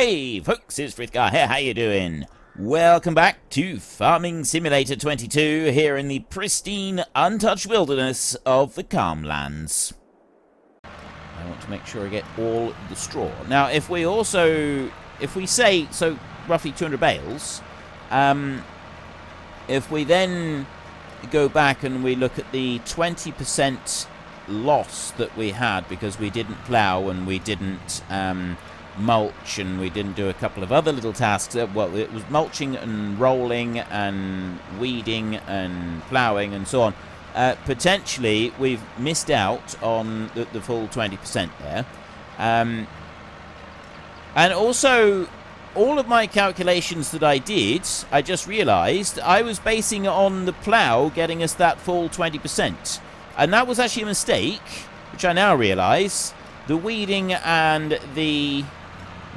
Hey folks, it's Frithgar here, how you doing? Welcome back to Farming Simulator 22 here in the pristine, untouched wilderness of the Calmlands. I want to make sure I get all the straw. Now, if we say, so roughly 200 bales, if we then go back and we look at the 20% loss that we had because we didn't plough and we didn't mulch and we didn't do a couple of other little tasks. Well, it was mulching and rolling and weeding and ploughing and so on. Potentially, we've missed out on the full 20% there. And also, all of my calculations that I did, I just realised I was basing it on the plough getting us that full 20%. And that was actually a mistake, which I now realise. The weeding and the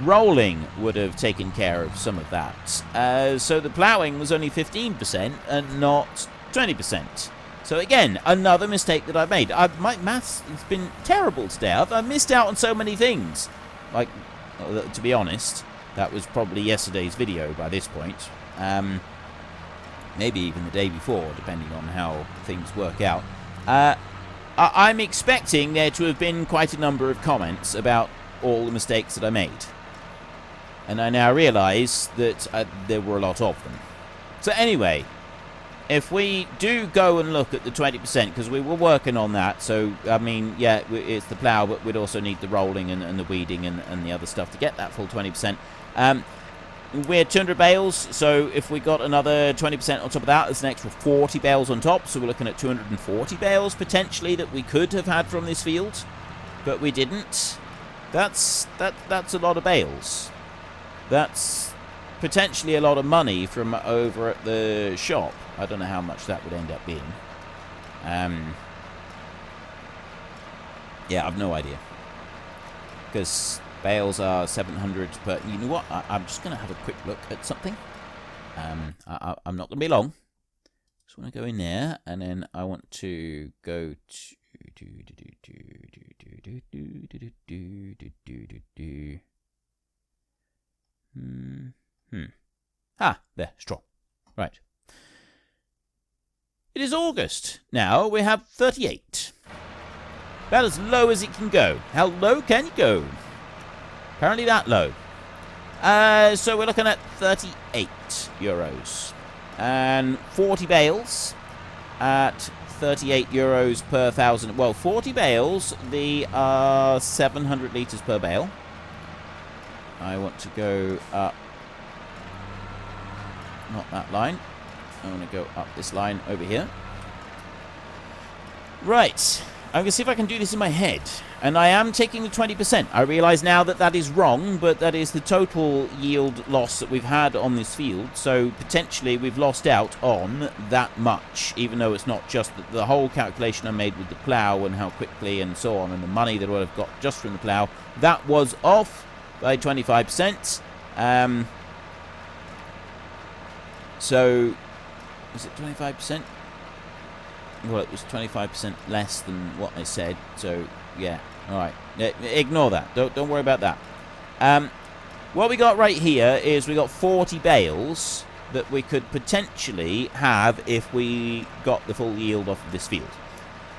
rolling would have taken care of some of that. So the ploughing was only 15% and not 20%. So again, another mistake that I've made. My maths has been terrible today. I've missed out on so many things. Like, to be honest, that was probably yesterday's video by this point. Maybe even the day before, depending on how things work out. I'm expecting there to have been quite a number of comments about all the mistakes that I made. And I now realise that there were a lot of them. So anyway, if we do go and look at the 20%, because we were working on that, so, I mean, yeah, it's the plough, but we'd also need the rolling and the weeding and the other stuff to get that full 20%. We're 200 bales, so if we got another 20% on top of that, there's an extra 40 bales on top, so we're looking at 240 bales, potentially, that we could have had from this field, but we didn't. That's a lot of bales. That's potentially a lot of money from over at the shop. I don't know how much that would end up being. Yeah, I've no idea. Because bales are 700 per... You know what? I'm just going to have a quick look at something. I'm not going to be long. Just want to go in there, and then I want to go to... there, straw. Right. It is August. Now we have 38. About as low as it can go. How low can you go? Apparently that low. So we're looking at 38 euros. And 40 bales at 38 euros per thousand. Well, 40 bales, they are 700 litres per bale. I want to go up, not that line. I want to go up this line over here. Right. I'm going to see if I can do this in my head. And I am taking the 20%. I realise now that that is wrong, but that is the total yield loss that we've had on this field. So potentially we've lost out on that much, even though it's not just the whole calculation I made with the plough and how quickly and so on, and the money that I would have got just from the plough. That was off by 25%. So, is it 25%? Well, it was 25% less than what I said. So, yeah. All right. Ignore that. Don't worry about that. What we got right here is we got 40 bales that we could potentially have if we got the full yield off of this field.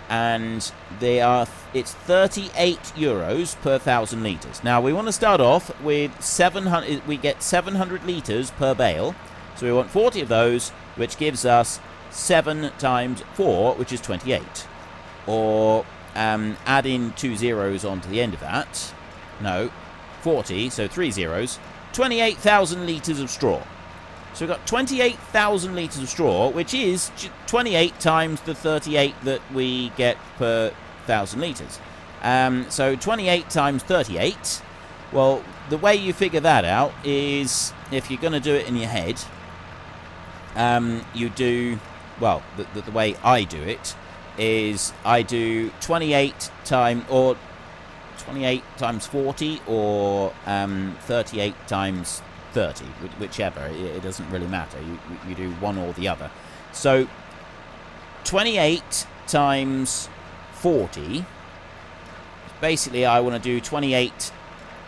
And it's 38 euros per 1,000 litres. Now, we want to start off with 700. We get 700 litres per bale. So we want 40 of those, which gives us 7 times 4, which is 28. Or add in 2 zeros onto the end of that. No, 40, so 3 zeros. 28,000 litres of straw. So we've got 28,000 litres of straw, which is 28 times the 38 that we get per 1,000 litres. So 28 times 38. Well, the way you figure that out is, if you're going to do it in your head, you do, well, the way I do it is I do 28 times 40 or 38 times 30, whichever. It doesn't really matter. You do one or the other. So 28 times 40. Basically, I want to do 28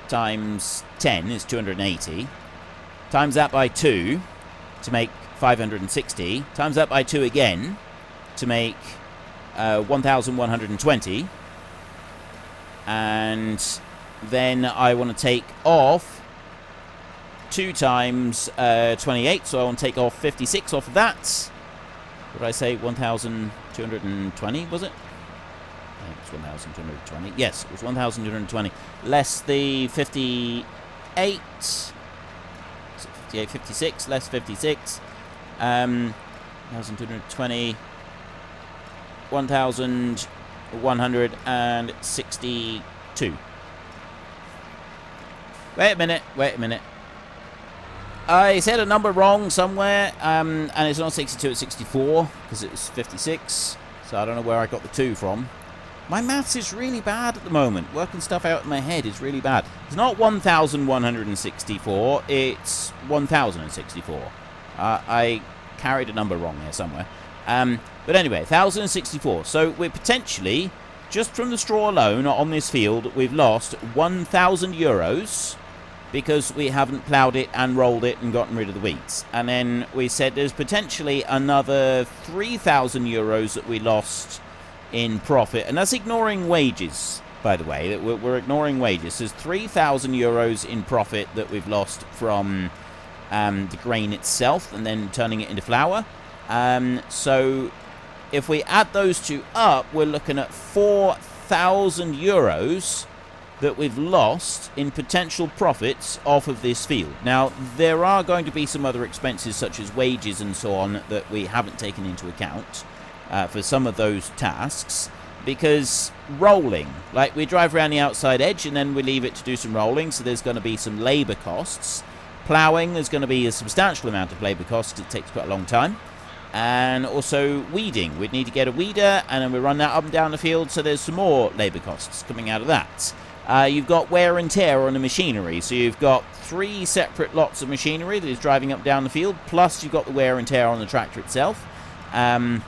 times 10 is 280. Times that by 2 to make 560. Times that by 2 again to make 1,120. And then I want to take off 2 times 28, so I want to take off 56 off of that. What did I say? 1,220, was it? I think it's 1,220. Yes, it was 1,220. Less the 58. Is it 58, 56? Less 56. 1,220. 1,162. Wait a minute. I said a number wrong somewhere, and it's not 62, it's 64, because it's 56, so I don't know where I got the 2 from. My maths is really bad at the moment. Working stuff out in my head is really bad. It's not 1,164, it's 1,064. I carried a number wrong there somewhere. But anyway, 1,064. So we're potentially, just from the straw alone on this field, we've lost 1,000 euros because we haven't ploughed it and rolled it and gotten rid of the weeds. And then we said there's potentially another 3,000 euros that we lost in profit. And that's ignoring wages, by the way. We're ignoring wages. There's 3,000 euros in profit that we've lost from the grain itself and then turning it into flour. So if we add those two up, we're looking at 4,000 euros that we've lost in potential profits off of this field. Now, there are going to be some other expenses such as wages and so on that we haven't taken into account for some of those tasks, because rolling, like we drive around the outside edge and then we leave it to do some rolling, so there's going to be some labour costs. Ploughing, there's going to be a substantial amount of labour costs. It takes quite a long time. And also weeding. We'd need to get a weeder and then we run that up and down the field, so there's some more labour costs coming out of that. You've got wear and tear on the machinery, so you've got 3 separate lots of machinery that is driving up and down the field, plus you've got the wear and tear on the tractor itself. So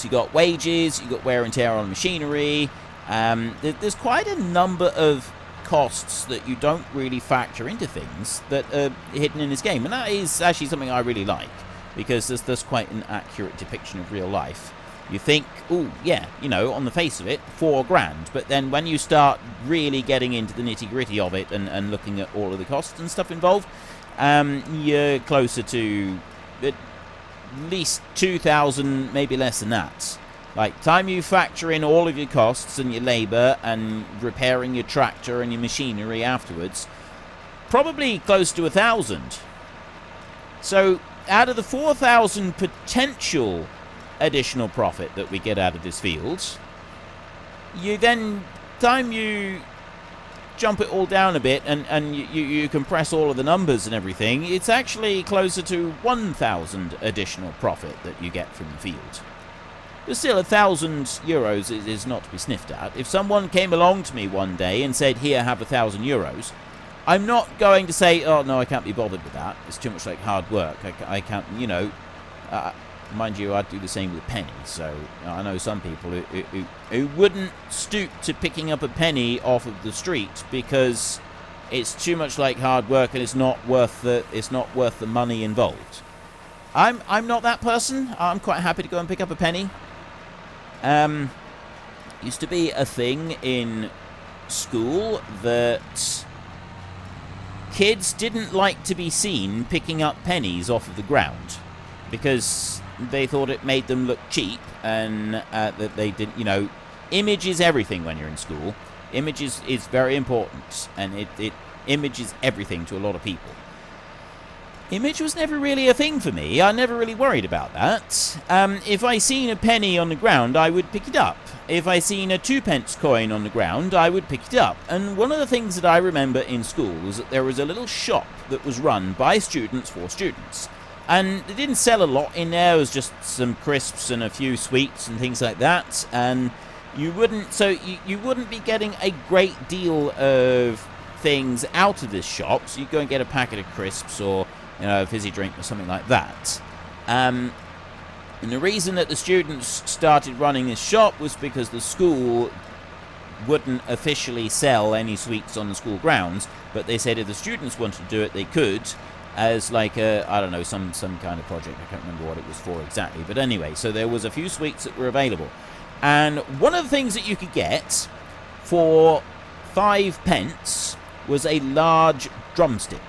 you've got wages, you've got wear and tear on the machinery. There's quite a number of costs that you don't really factor into things that are hidden in this game, and that is actually something I really like, because there's quite an accurate depiction of real life. You think, oh yeah, you know, on the face of it, $4,000, but then when you start really getting into the nitty-gritty of it and looking at all of the costs and stuff involved, you're closer to at least 2,000, maybe less than that. Like, time you factor in all of your costs and your labour and repairing your tractor and your machinery afterwards, probably close to 1,000. So out of the 4,000 potential additional profit that we get out of this field, time you jump it all down a bit and you compress all of the numbers and everything, it's actually closer to 1,000 additional profit that you get from the field. But still, 1,000 euros is not to be sniffed at. If someone came along to me one day and said, here, have 1,000 euros, I'm not going to say, oh no, I can't be bothered with that, it's too much like hard work, I can't, you know. Mind you, I'd do the same with pennies, so I know some people who wouldn't stoop to picking up a penny off of the street because it's too much like hard work and it's not worth the money involved. I'm not that person. I'm quite happy to go and pick up a penny. Used to be a thing in school that kids didn't like to be seen picking up pennies off of the ground because they thought it made them look cheap, and that they didn't, you know, image is everything when you're in school. Image is very important, and it images everything to a lot of people. Image was never really a thing for me. I never really worried about that. If I seen a penny on the ground, I would pick it up. If I seen a 2-pence coin on the ground, I would pick it up. And one of the things that I remember in school was that there was a little shop that was run by students for students. And they didn't sell a lot in there. It was just some crisps and a few sweets and things like that. And you wouldn't be getting a great deal of things out of this shop. So you'd go and get a packet of crisps or, you know, a fizzy drink or something like that. And the reason that the students started running this shop was because the school wouldn't officially sell any sweets on the school grounds, but they said if the students wanted to do it, they could, as like a, I don't know, some kind of project. I can't remember what it was for exactly. But anyway, so there was a few sweets that were available. And one of the things that you could get for 5 pence was a large drumstick.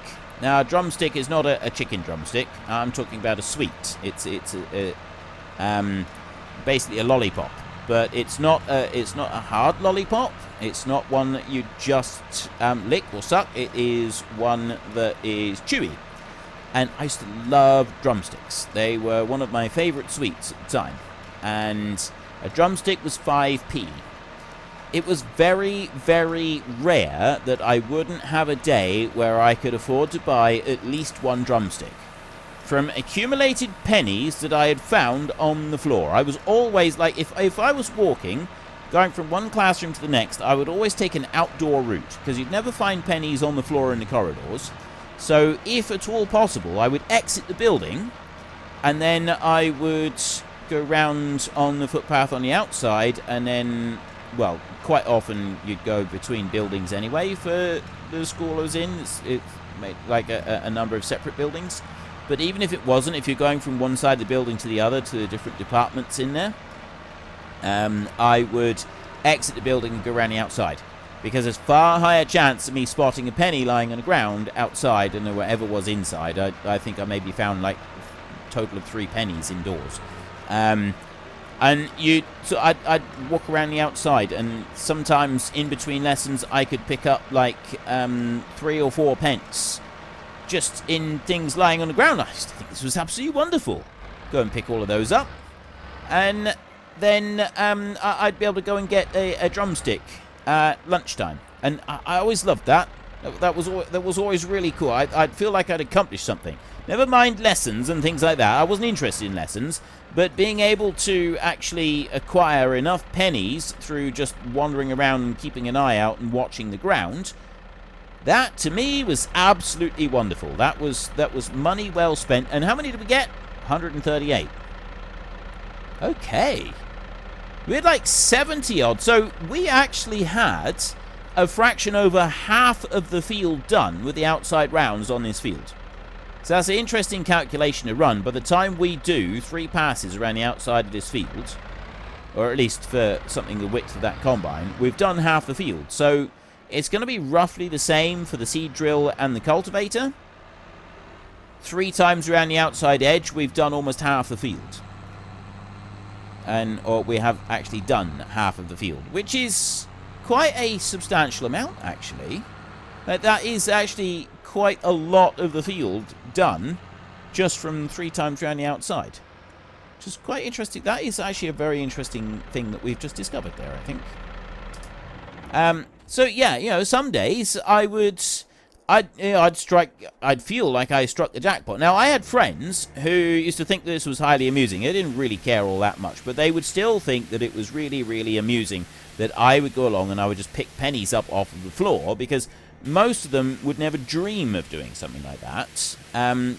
Now, a drumstick is not a chicken drumstick. I'm talking about a sweet. It's basically a lollipop, but it's not a hard lollipop. It's not one that you just lick or suck. It is one that is chewy. And I used to love drumsticks. They were one of my favourite sweets at the time. And a drumstick was 5p. It was very, very rare that I wouldn't have a day where I could afford to buy at least one drumstick. From accumulated pennies that I had found on the floor, I was always like, if I was walking, going from one classroom to the next, I would always take an outdoor route, because you'd never find pennies on the floor in the corridors. So if at all possible, I would exit the building, and then I would go round on the footpath on the outside, and then, well, quite often you'd go between buildings anyway for the school I was in. It's made like a number of separate buildings. But even if it wasn't, if you're going from one side of the building to the other, to the different departments in there, I would exit the building and go around the outside. Because there's far higher chance of me spotting a penny lying on the ground outside than whatever was inside. I think I maybe found like a total of 3 pennies indoors. And so I'd walk around the outside, and sometimes in between lessons I could pick up like 3 or 4 pence just in things lying on the ground. I used to think this was absolutely wonderful. Go and pick all of those up, and then I'd be able to go and get a drumstick at lunchtime, and I always loved that. That was always really cool. I'd feel like I'd accomplished something. Never mind lessons and things like that. I wasn't interested in lessons, but being able to actually acquire enough pennies through just wandering around and keeping an eye out and watching the ground, that to me was absolutely wonderful. That was money well spent. And how many did we get? 138. Okay. We had like 70 odd. So we actually had a fraction over half of the field done with the outside rounds on this field. So that's an interesting calculation to run. By the time we do 3 passes around the outside of this field, or at least for something the width of that combine, we've done half the field. So it's going to be roughly the same for the seed drill and the cultivator. 3 times around the outside edge, we've done almost half the field. Or we have actually done half of the field, which is quite a substantial amount, actually. That is actually quite a lot of the field done just from 3 times around the outside, which is quite interesting. That is actually a very interesting thing that we've just discovered there, I think. So yeah, some days I'd feel like I struck the jackpot. Now, I had friends who used to think this was highly amusing. They didn't really care all that much, but they would still think that it was really, really amusing that I would go along and I would just pick pennies up off of the floor, because most of them would never dream of doing something like that.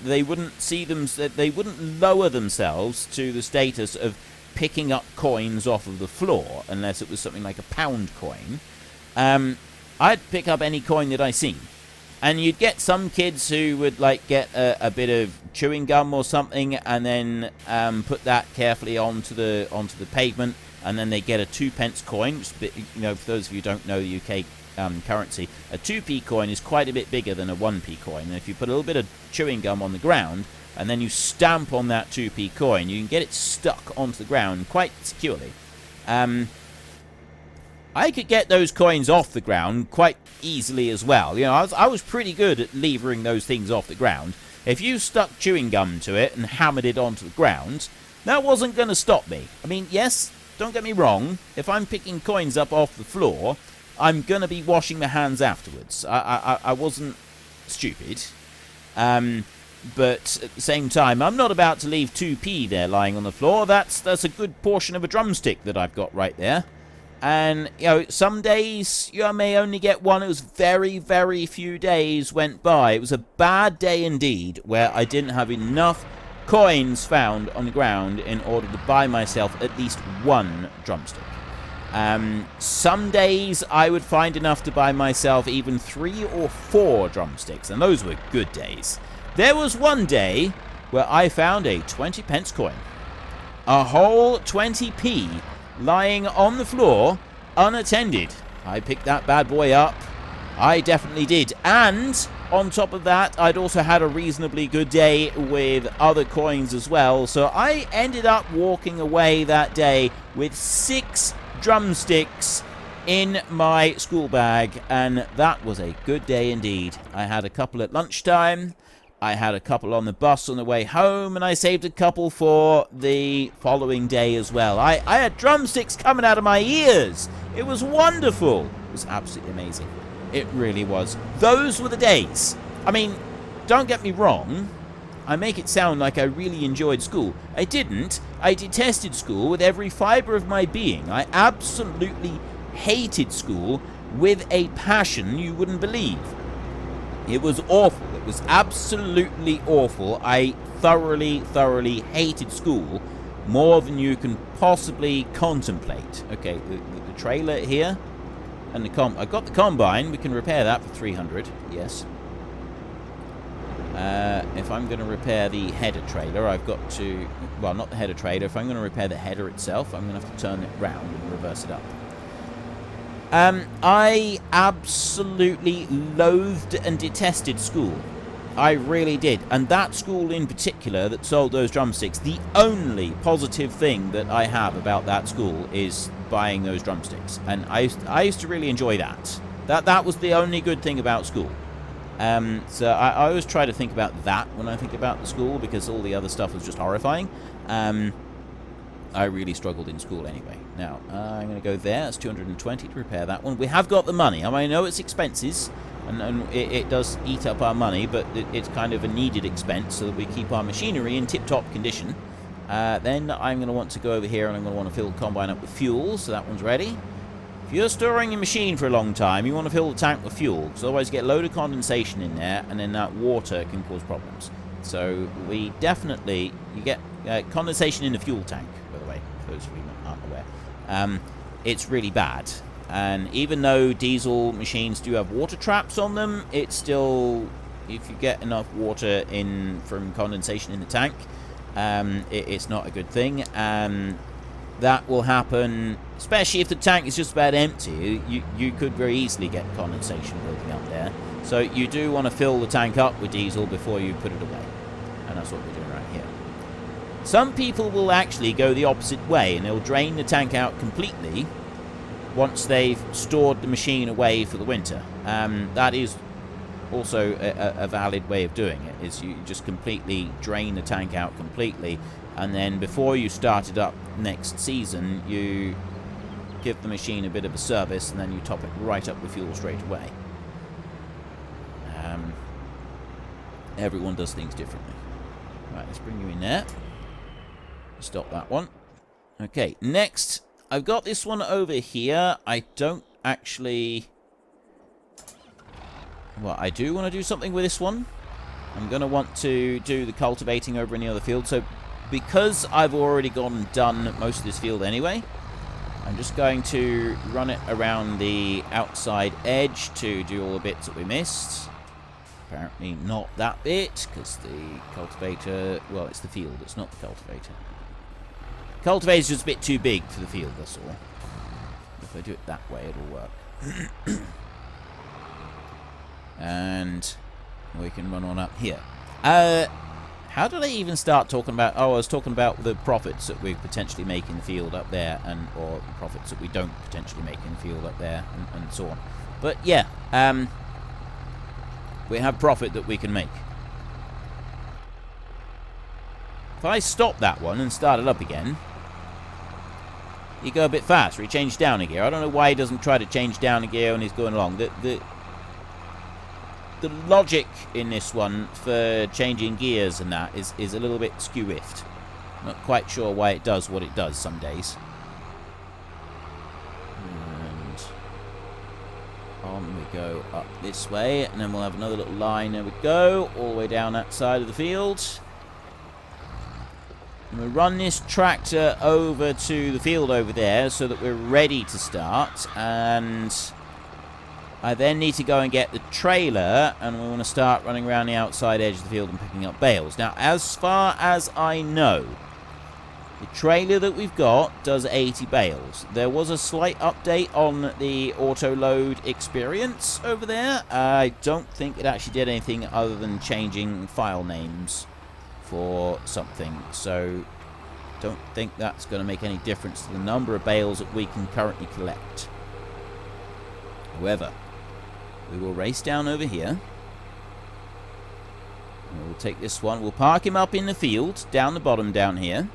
They wouldn't see them. They wouldn't lower themselves to the status of picking up coins off of the floor unless it was something like a pound coin. I'd pick up any coin that I seen. And you'd get some kids who would like get a bit of chewing gum or something, and then put that carefully onto the pavement, and then they get a 2p coin. Which is a bit, for those of you who don't know the UK currency, a 2p coin is quite a bit bigger than a 1p coin. And if you put a little bit of chewing gum on the ground, and then you stamp on that 2p coin, you can get it stuck onto the ground quite securely. I could get those coins off the ground quite easily as well. I was pretty good at levering those things off the ground. If you stuck chewing gum to it and hammered it onto the ground, that wasn't going to stop me. I mean, yes, don't get me wrong. If I'm picking coins up off the floor, I'm going to be washing my hands afterwards. I wasn't stupid. But at the same time, I'm not about to leave 2p there lying on the floor. That's a good portion of a drumstick that I've got right there. And, some days I may only get one. It was very, very few days went by. It was a bad day indeed where I didn't have enough coins found on the ground in order to buy myself at least one drumstick. Some days I would find enough to buy myself even 3 or 4 drumsticks, and those were good days. There was one day where I found a 20 pence coin. A whole 20p lying on the floor, unattended. I picked that bad boy up. I definitely did. And on top of that, I'd also had a reasonably good day with other coins as well. So I ended up walking away that day with 6 drumsticks in my school bag, and that was a good day indeed. I had a couple at lunchtime, I had a couple on the bus on the way home, and I saved a couple for the following day as well. I had drumsticks coming out of my ears. It was wonderful. It was absolutely amazing. It really was. Those were the days. I mean, don't get me wrong, I make it sound like I really enjoyed school. I didn't. I detested school with every fibre of my being. I absolutely hated school with a passion you wouldn't believe. It was awful. It was absolutely awful. I thoroughly hated school more than you can possibly contemplate. Okay, the trailer here and I got the combine. We can repair that for 300. Yes. If I'm going to repair the header trailer, I've got to... Well, not the header trailer. If I'm going to repair the header itself, I'm going to have to turn it round and reverse it up. I absolutely loathed and detested school. I really did. And that school in particular that sold those drumsticks, the only positive thing that I have about that school is buying those drumsticks. And I used to really enjoy that. That was the only good thing about school. So I always try to think about that when I think about the school, because all the other stuff was just horrifying. I really struggled in school anyway. Now, I'm going to go there. That's 220 to repair that one. We have got the money. I know it's expenses, and it does eat up our money, but it's kind of a needed expense so that we keep our machinery in tip-top condition. Then I'm going to want to go over here, and I'm going to want to fill the combine up with fuel, so that one's ready. If you're storing your machine for a long time, you want to fill the tank with fuel, because otherwise you get a load of condensation in there, and then that water can cause problems. So we definitely... You get condensation in the fuel tank, by the way, for those of you who aren't aware. It's really bad. And even though diesel machines do have water traps on them, it's still... If you get enough water in from condensation in the tank, it's not a good thing. That will happen, especially if the tank is just about empty. You could very easily get condensation building up there. So you do want to fill the tank up with diesel before you put it away. And that's what we're doing right here. Some people will actually go the opposite way, and they'll drain the tank out completely once they've stored the machine away for the winter. That is also a valid way of doing it, is you just completely drain the tank out completely, and then before you start it up next season, you give the machine a bit of a service, and then you top it right up with fuel straight away. Everyone does things differently. Right, let's bring you in there. Stop that one. Okay, next, I've got this one over here. I don't actually... Well, I do want to do something with this one. I'm going to want to do the cultivating over in the other field. So, because I've already gone and done most of this field anyway, I'm just going to run it around the outside edge to do all the bits that we missed. Apparently not that bit, because the cultivator... Well, it's the field, it's not the cultivator. Cultivator's just a bit too big for the field, that's all. If I do it that way, it'll work. And we can run on up here. How did I even start talking about... Oh, I was talking about the profits that we potentially make in the field up there, or the profits that we don't potentially make in the field up there, and so on. But yeah, we have profit that we can make. If I stop that one and start it up again, you go a bit faster. He changed down a gear. I don't know why he doesn't try to change down a gear when he's going along. The logic in this one for changing gears and that is a little bit skew-iffed. Not quite sure why it does what it does some days. And on we go up this way, and then we'll have another little line. There we go, all the way down that side of the field. We'll run this tractor over to the field over there so that we're ready to start. And I then need to go and get the trailer, and we want to start running around the outside edge of the field and picking up bales. Now, as far as I know, the trailer that we've got does 80 bales. There was a slight update on the auto load experience over there. I don't think it actually did anything other than changing file names for something, so don't think that's going to make any difference to the number of bales that we can currently collect. However, we will race down over here. We'll take this one. We'll park him up in the field, down the bottom down here.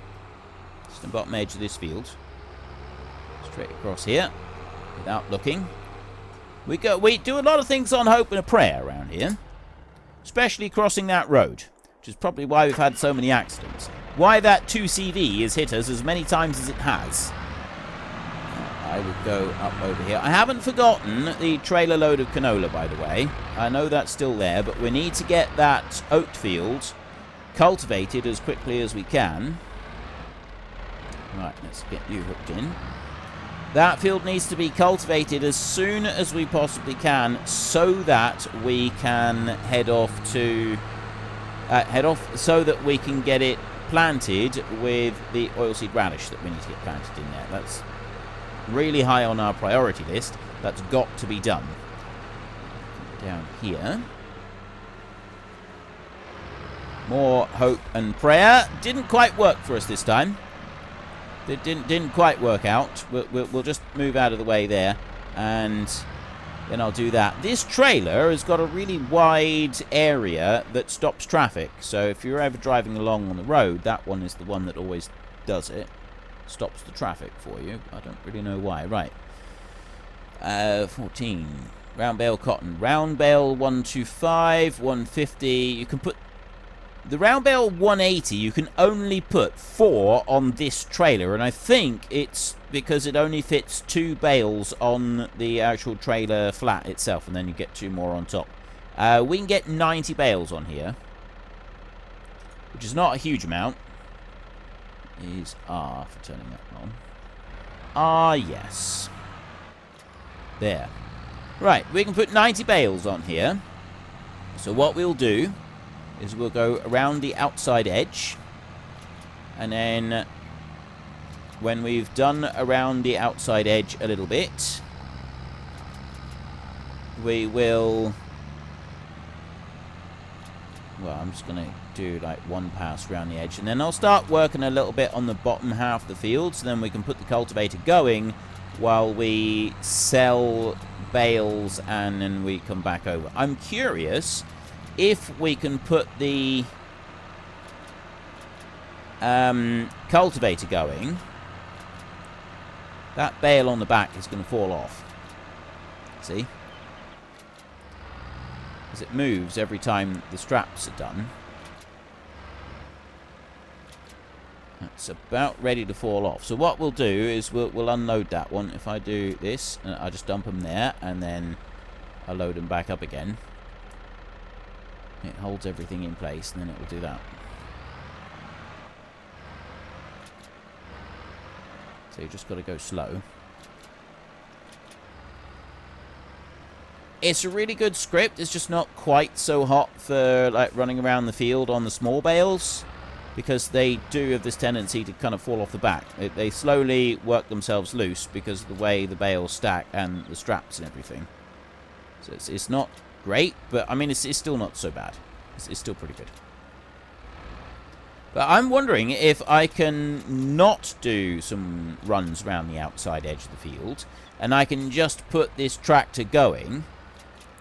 Just the bottom edge of this field. Straight across here, without looking. We do a lot of things on hope and a prayer around here. Especially crossing that road. Which is probably why we've had so many accidents. Why that 2CV has hit us as many times as it has. I would go up over here. I haven't forgotten the trailer load of canola, by the way. I know that's still there, but we need to get that oat field cultivated as quickly as we can. Right, let's get you hooked in. That field needs to be cultivated as soon as we possibly can so that we can head off so that we can get it planted with the oilseed radish that we need to get planted in there. That's really high on our priority list. That's got to be done. Down here. More hope and prayer. Didn't quite work for us this time. It didn't quite work out. We'll just move out of the way there, and then I'll do that. This trailer has got a really wide area that stops traffic. So if you're ever driving along on the road, that one is the one that always does it. Stops the traffic for you. I don't really know why. Right. 14. Round bale cotton. Round bale 125, 150. You can put... The round bale 180, you can only put 4 on this trailer. And I think it's because it only fits 2 bales on the actual trailer flat itself. And then you get 2 more on top. We can get 90 bales on here. Which is not a huge amount. Is R for turning that on. Ah, yes. There. Right, we can put 90 bales on here. So what we'll do is we'll go around the outside edge. And then when we've done around the outside edge a little bit, we will... Well, I'm just going to do like 1 pass around the edge, and then I'll start working a little bit on the bottom half of the field, so then we can put the cultivator going while we sell bales, and then we come back over. I'm curious if we can put the cultivator going. That bale on the back is going to fall off. See? As it moves every time the straps are done. That's about ready to fall off. So what we'll do is we'll unload that one. If I do this, I'll just dump them there, and then I'll load them back up again. It holds everything in place, and then it will do that. So you just got to go slow. It's a really good script. It's just not quite so hot for like running around the field on the small bales, because they do have this tendency to kind of fall off the back. They slowly work themselves loose because of the way the bales stack and the straps and everything. So it's not great, but I mean it's still not so bad. It's still pretty good. But I'm wondering if I can not do some runs around the outside edge of the field, and I can just put this tractor going.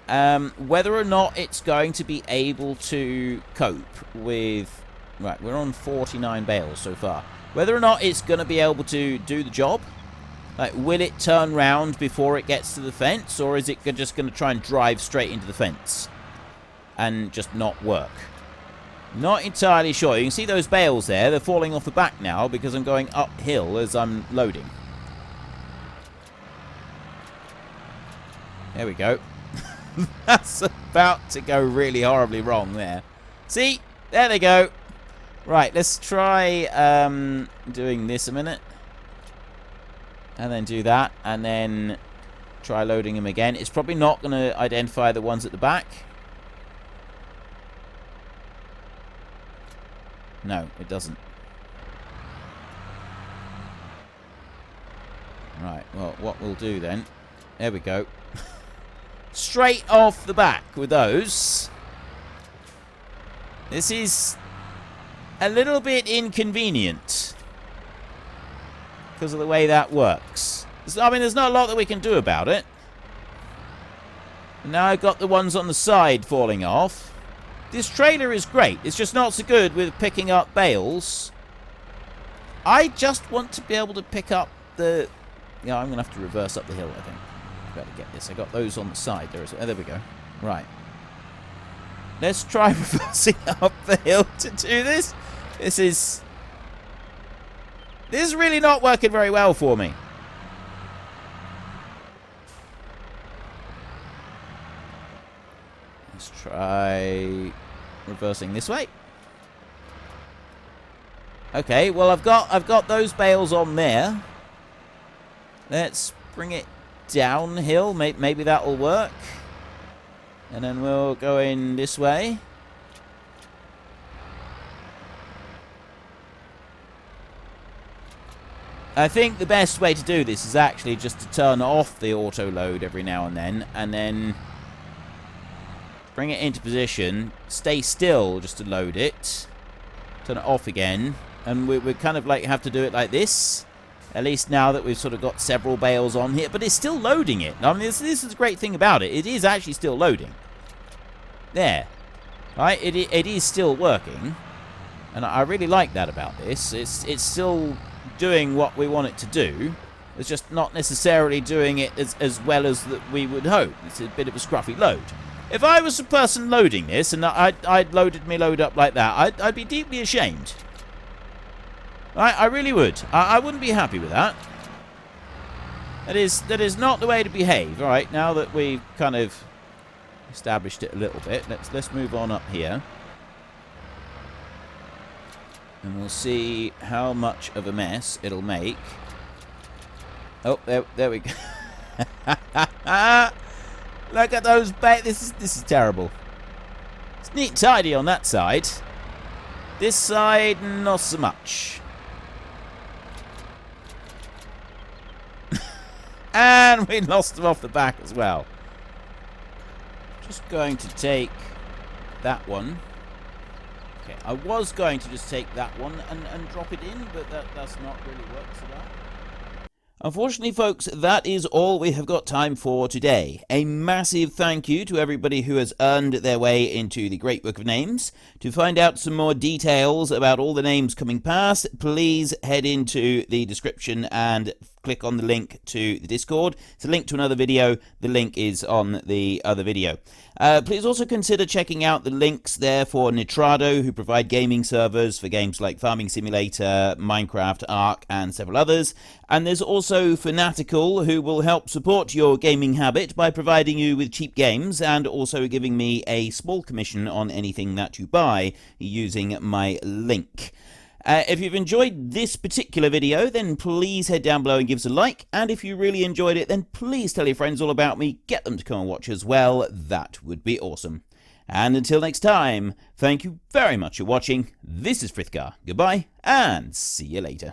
Whether or not it's going to be able to cope with... Right, we're on 49 bales so far. Whether or not it's going to be able to do the job. Like, will it turn round before it gets to the fence, or is it just going to try and drive straight into the fence and just not work? Not entirely sure. You can see those bales there. They're falling off the back now because I'm going uphill as I'm loading. There we go. That's about to go really horribly wrong there. See? There they go. Right, let's try doing this a minute. And then do that. And then try loading them again. It's probably not going to identify the ones at the back. No, it doesn't. Right, well, what we'll do then... There we go. Straight off the back with those. This is a little bit inconvenient because of the way that works. I mean, there's not a lot that we can do about it. Now I've got the ones on the side falling off. This trailer is great. It's just not so good with picking up bales. I just want to be able to pick up the... Yeah, I'm going to have to reverse up the hill, I think. Better get this. I got those on the side. There we go. Right. Let's try reversing up the hill to do this. This is really not working very well for me. Let's try reversing this way. Okay, well I've got those bales on there. Let's bring it downhill. Maybe that'll work. And then we'll go in this way. I think the best way to do this is actually just to turn off the auto load every now and then bring it into position, stay still just to load it, turn it off again, and we kind of like have to do it like this. At least now that we've sort of got several bales on here. But it's still loading it. I mean, this is the great thing about it. It is actually still loading. There. Right? It is still working. And I really like that about this. It's still doing what we want it to do. It's just not necessarily doing it as well as that we would hope. It's a bit of a scruffy load. If I was the person loading this and I'd loaded me load up like that, I'd be deeply ashamed. I really would. I wouldn't be happy with that. That is not the way to behave. All right, now that we've kind of established it a little bit, let's move on up here. And we'll see how much of a mess it'll make. Oh, there we go. Look at those this is terrible. It's neat and tidy on that side. This side, not so much. And we lost them off the back as well. Just going to take that one. Okay, I was going to just take that one and drop it in, but that's not really worked so that. Unfortunately, folks, that is all we have got time for today. A massive thank you to everybody who has earned their way into the Great Book of Names. To find out some more details about all the names coming past, please head into the description and click on the link to the Discord. It's a link to another video. The link is on the other video. Please also consider checking out the links there for Nitrado, who provide gaming servers for games like Farming Simulator, Minecraft, Ark, and several others. And there's also Fanatical, who will help support your gaming habit by providing you with cheap games and also giving me a small commission on anything that you buy using my link. If you've enjoyed this particular video, then please head down below and give us a like. And if you really enjoyed it, then please tell your friends all about me. Get them to come and watch as well. That would be awesome. And until next time, thank you very much for watching. This is Frithgar. Goodbye, and see you later.